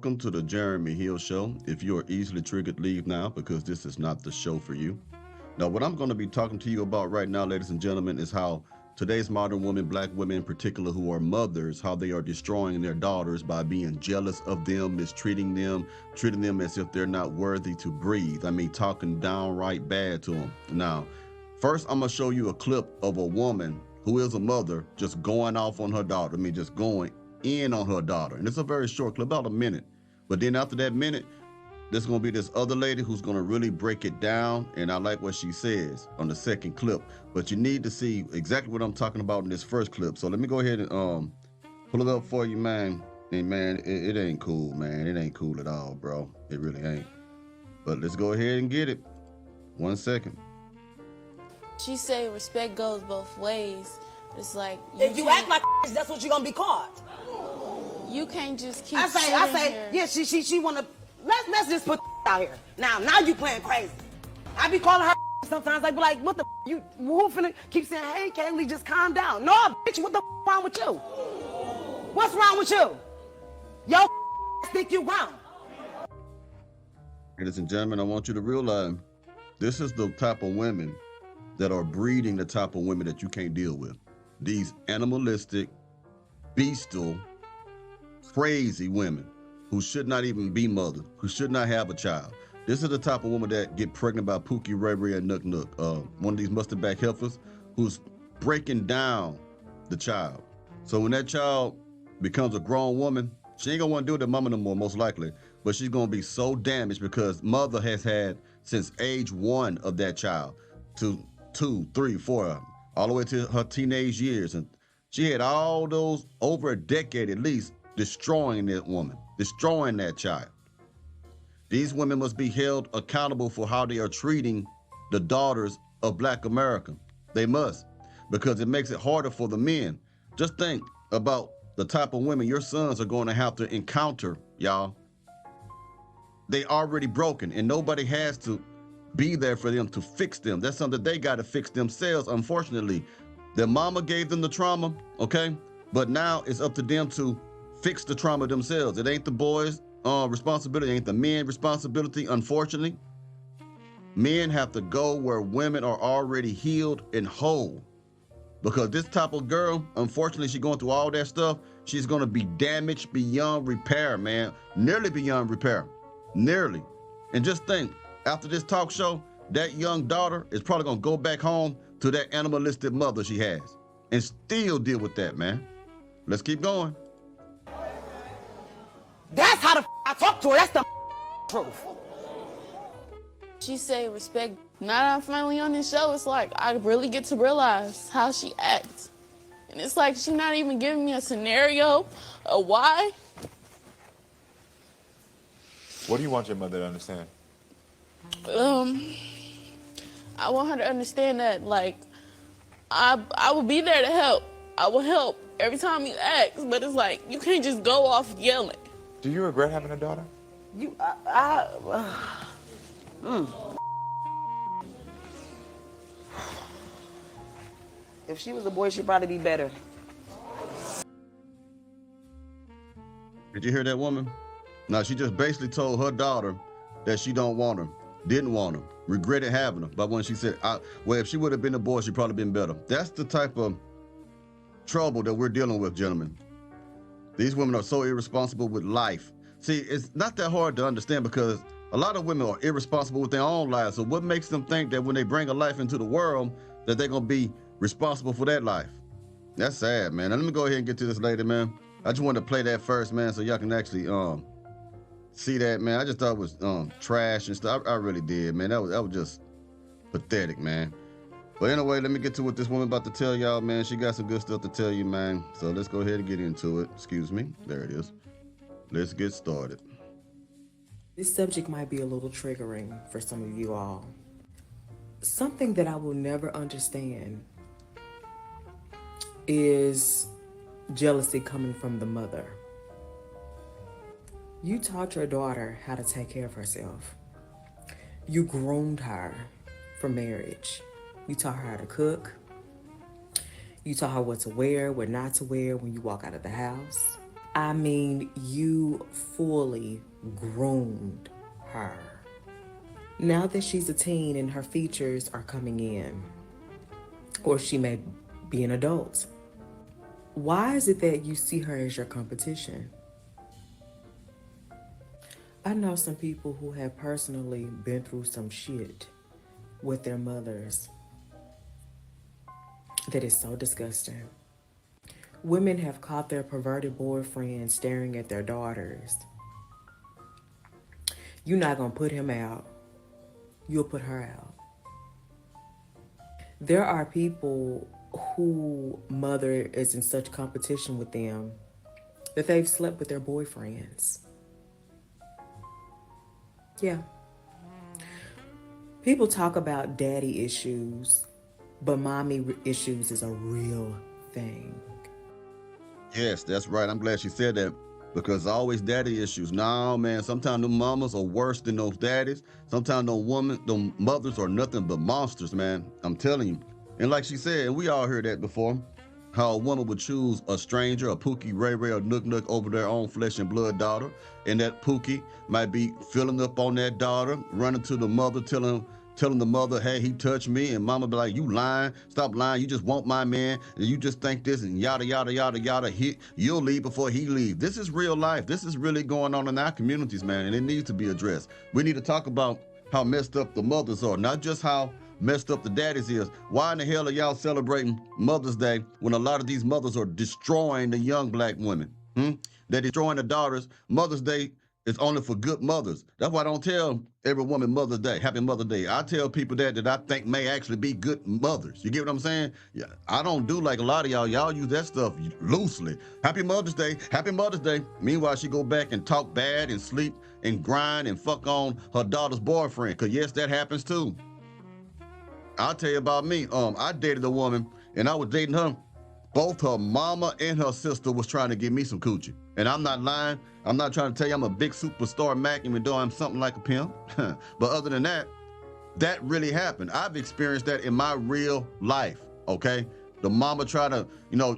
Welcome to the Jeremy Hill Show. If you are easily triggered, leave now because this is not the show for you. Now, what I'm going to be talking to you about right now, ladies and gentlemen, is how today's modern women, black women in particular, who are mothers, how they are destroying their daughters by being jealous of them, mistreating them, treating them as if they're not worthy to breathe. I mean, talking downright bad to them. Now, first, I'm going to show you a clip of a woman who is a mother just going off on her daughter. I mean, just going in on her daughter. And it's a very short clip, about a minute. But then after that minute, there's going to be this other lady who's going to really break it down. And I like what she says on the second clip. But you need to see exactly what I'm talking about in this first clip. So let me go ahead and pull it up for you, man. And man, it ain't cool, man. It ain't cool at all, bro. It really ain't. But let's go ahead and get it. 1 second. She say respect goes both ways. It's like if you act like that's what you're gonna be called. You can't just keep. I say, yeah. She wanna let's just put out here. Now you playing crazy. I be calling her sometimes. I be like, what the you who finna keep saying, hey Kaylee, just calm down. No, bitch, what the wrong with you? What's wrong with you? Yo, think you wrong. Ladies and gentlemen, I want you to realize this is the type of women that are breeding the type of women that you can't deal with. These animalistic, bestial, crazy women who should not even be mothers, who should not have a child. This is the type of woman that get pregnant by Pookie, Ray Ray, and Nook Nook. One of these mustard back heifers who's breaking down the child. So when that child becomes a grown woman, she ain't gonna want to deal with that mama no more, most likely. But she's gonna be so damaged because mother has had since age 1 of that child to 2, 3, 4, all the way to her teenage years. And she had all those over a decade at least destroying that woman, destroying that child. These women must be held accountable for how they are treating the daughters of Black America. They must, because it makes it harder for the men. Just think about the type of women your sons are going to have to encounter, y'all. They already broken and nobody has to be there for them to fix them. That's something they got to fix themselves. Unfortunately, their mama gave them the trauma, okay? But now it's up to them to fix the trauma themselves. It ain't the boys' responsibility, it ain't the men's responsibility, unfortunately. Men have to go where women are already healed and whole. Because this type of girl, unfortunately, she's going through all that stuff. She's going to be damaged beyond repair, man. Nearly beyond repair. Nearly. And just think, after this talk show, that young daughter is probably going to go back home to that animalistic mother she has and still deal with that, man. Let's keep going. That's how I talk to her. That's the truth. She say respect. Now that I'm finally on this show, it's like I really get to realize how she acts. And it's like she's not even giving me a scenario, a why. What do you want your mother to understand? I want her to understand that, like, I will be there to help. I will help every time you ask, but it's like, you can't just go off yelling. Do you regret having a daughter? If she was a boy, she'd probably be better. Did you hear that woman? Now, she just basically told her daughter that she don't want her, didn't want her, regretted having her. But when she said, well, if she would have been a boy, she'd probably been better. That's the type of trouble that we're dealing with, gentlemen. These women are so irresponsible with life. See, it's not that hard to understand because a lot of women are irresponsible with their own lives. So what makes them think that when they bring a life into the world, that they're going to be responsible for that life? That's sad, man. Now, let me go ahead and get to this lady, man. I just wanted to play that first, man, so y'all can actually see that, man. I just thought it was trash and stuff. I really did, man. That was just pathetic, man. But anyway, let me get to what this woman about to tell y'all, man. She got some good stuff to tell you, man. So let's go ahead and get into it. Excuse me. There it is. Let's get started. This subject might be a little triggering for some of you all. Something that I will never understand is jealousy coming from the mother. You taught your daughter how to take care of herself. You groomed her for marriage. You taught her how to cook. You taught her what to wear, what not to wear when you walk out of the house. I mean, you fully groomed her. Now that she's a teen and her features are coming in, or she may be an adult, why is it that you see her as your competition? I know some people who have personally been through some shit with their mothers that is so disgusting. Women have caught their perverted boyfriends staring at their daughters. You're not gonna put him out, you'll put her out. There are people who mother is in such competition with them that they've slept with their boyfriends. Yeah. People talk about daddy issues, but mommy issues is a real thing. Yes, that's right. I'm glad she said that because always daddy issues. No, man, sometimes the mamas are worse than those daddies. Sometimes the mothers are nothing but monsters, man. I'm telling you. And like she said, and we all heard that before, how a woman would choose a stranger, a Pookie, Ray Ray, or Nook Nook over their own flesh and blood daughter. And that Pookie might be filling up on that daughter, running to the mother, telling the mother, hey, he touched me, and mama be like, you lying, stop lying, you just want my man, and you just think this, and yada, yada, yada, yada, you'll leave before he leaves. This is real life. This is really going on in our communities, man, and it needs to be addressed. We need to talk about how messed up the mothers are, not just how messed up the daddies is. Why in the hell are y'all celebrating Mother's Day when a lot of these mothers are destroying the young black women? They're destroying the daughters. Mother's Day is only for good mothers. That's why I don't tell every woman Mother's Day, Happy Mother's Day. I tell people that I think may actually be good mothers. You get what I'm saying? Yeah, I don't do like a lot of y'all. Y'all use that stuff loosely. Happy Mother's Day, Happy Mother's Day. Meanwhile, she go back and talk bad and sleep and grind and fuck on her daughter's boyfriend. Cause yes, that happens too. I'll tell you about me. I dated a woman and I was dating her. Both her mama and her sister was trying to give me some coochie. And I'm not lying. I'm not trying to tell you I'm a big superstar Mac, even though I'm something like a pimp. But other than that, that really happened. I've experienced that in my real life, okay? The mama tried to,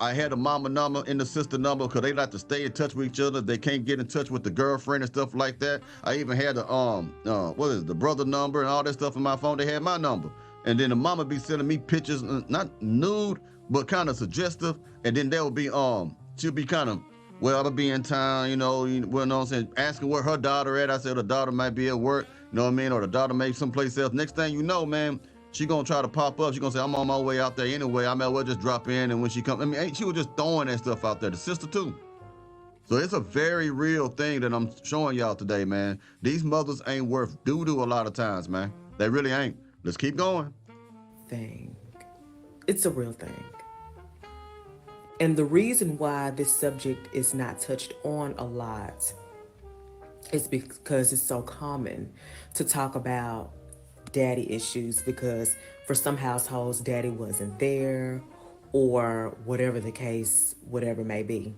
I had a mama number and the sister number because they like to stay in touch with each other. They can't get in touch with the girlfriend and stuff like that. I even had the brother number and all that stuff in my phone. They had my number. And then the mama be sending me pictures, not nude, but kind of suggestive. And then there would be, she'll be kind of, well, I'll be in town, what I'm saying, asking where her daughter at. I said her daughter might be at work, you know what I mean? Or the daughter may be someplace else. Next thing you know, man, she gonna try to pop up. She gonna say, I'm on my way out there anyway. I might well just drop in. And when she comes, she was just throwing that stuff out there. The sister too. So it's a very real thing that I'm showing y'all today, man. These mothers ain't worth doo-doo a lot of times, man. They really ain't. Let's keep going. Thing. It's a real thing. And the reason why this subject is not touched on a lot is because it's so common to talk about daddy issues, because for some households, daddy wasn't there, or whatever the case, whatever it may be.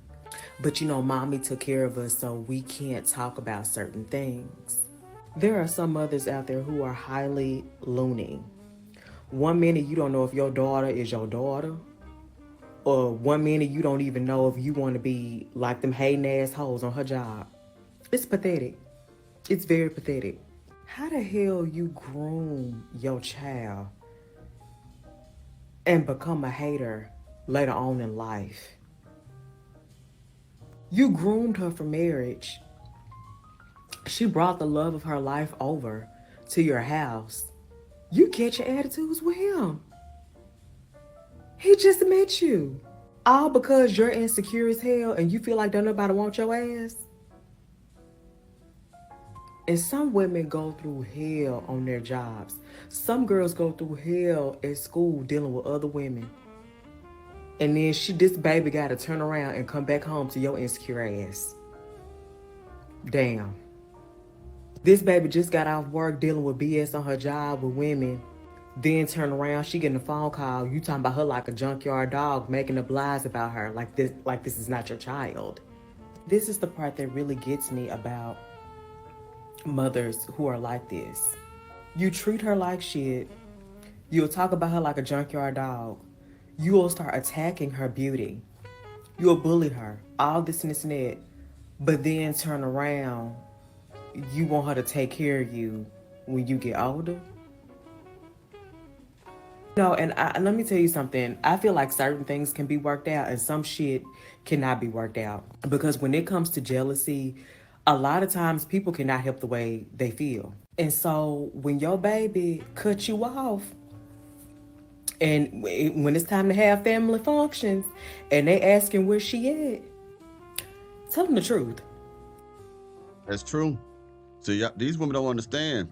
But mommy took care of us, so we can't talk about certain things. There are some mothers out there who are highly loony. One minute you don't know if your daughter is your daughter, or one minute you don't even know if you want to be like them hating ass hoes on her job. It's pathetic. It's very pathetic. How the hell you groom your child and become a hater later on in life? You groomed her for marriage. She brought the love of her life over to your house. You catch your attitudes with him. He just met you. All because you're insecure as hell and you feel like don't nobody want your ass. And some women go through hell on their jobs. Some girls go through hell at school dealing with other women. And then this baby got to turn around and come back home to your insecure ass. Damn. This baby just got off work dealing with BS on her job with women. Then turn around, she getting a phone call. You talking about her like a junkyard dog, making up lies about her like this is not your child. This is the part that really gets me about mothers who are like this. You treat her like shit. You'll talk about her like a junkyard dog. You will start attacking her beauty. You'll bully her, all this and this and that. But then turn around, you want her to take care of you when you get older. No, and let me tell you something. I feel like certain things can be worked out and some shit cannot be worked out. Because when it comes to jealousy, a lot of times people cannot help the way they feel. And so when your baby cuts you off, and when it's time to have family functions and they asking where she at, tell them the truth. That's true. See, these women don't understand.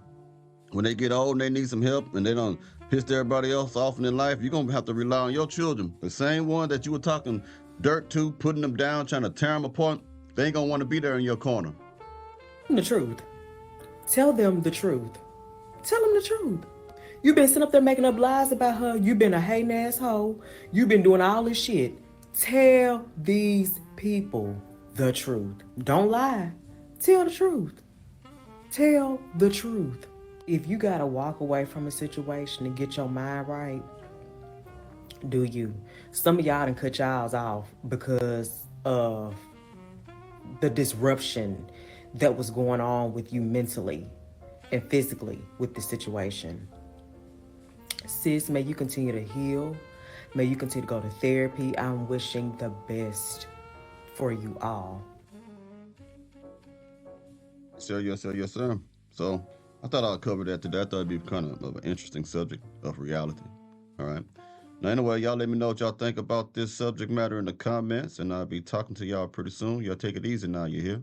When they get old and they need some help and they don't piss everybody else off in their life, you're going to have to rely on your children. The same one that you were talking dirt to, putting them down, trying to tear them apart, they ain't going to want to be there in your corner. The truth. Tell them the truth. Tell them the truth. You've been sitting up there making up lies about her. You've been a hating asshole. You've been doing all this shit. Tell these people the truth. Don't lie. Tell the truth. Tell the truth. If you gotta walk away from a situation and get your mind right, do you. Some of y'all done cut y'all's off because of the disruption that was going on with you mentally and physically with the situation. Sis, may you continue to heal. May you continue to go to therapy. I'm wishing the best for you all. Yes, sir. So I thought I'd cover that today. I thought it'd be kind of an interesting subject of reality. All right. Now, anyway, y'all let me know what y'all think about this subject matter in the comments, and I'll be talking to y'all pretty soon. Y'all take it easy now, you hear?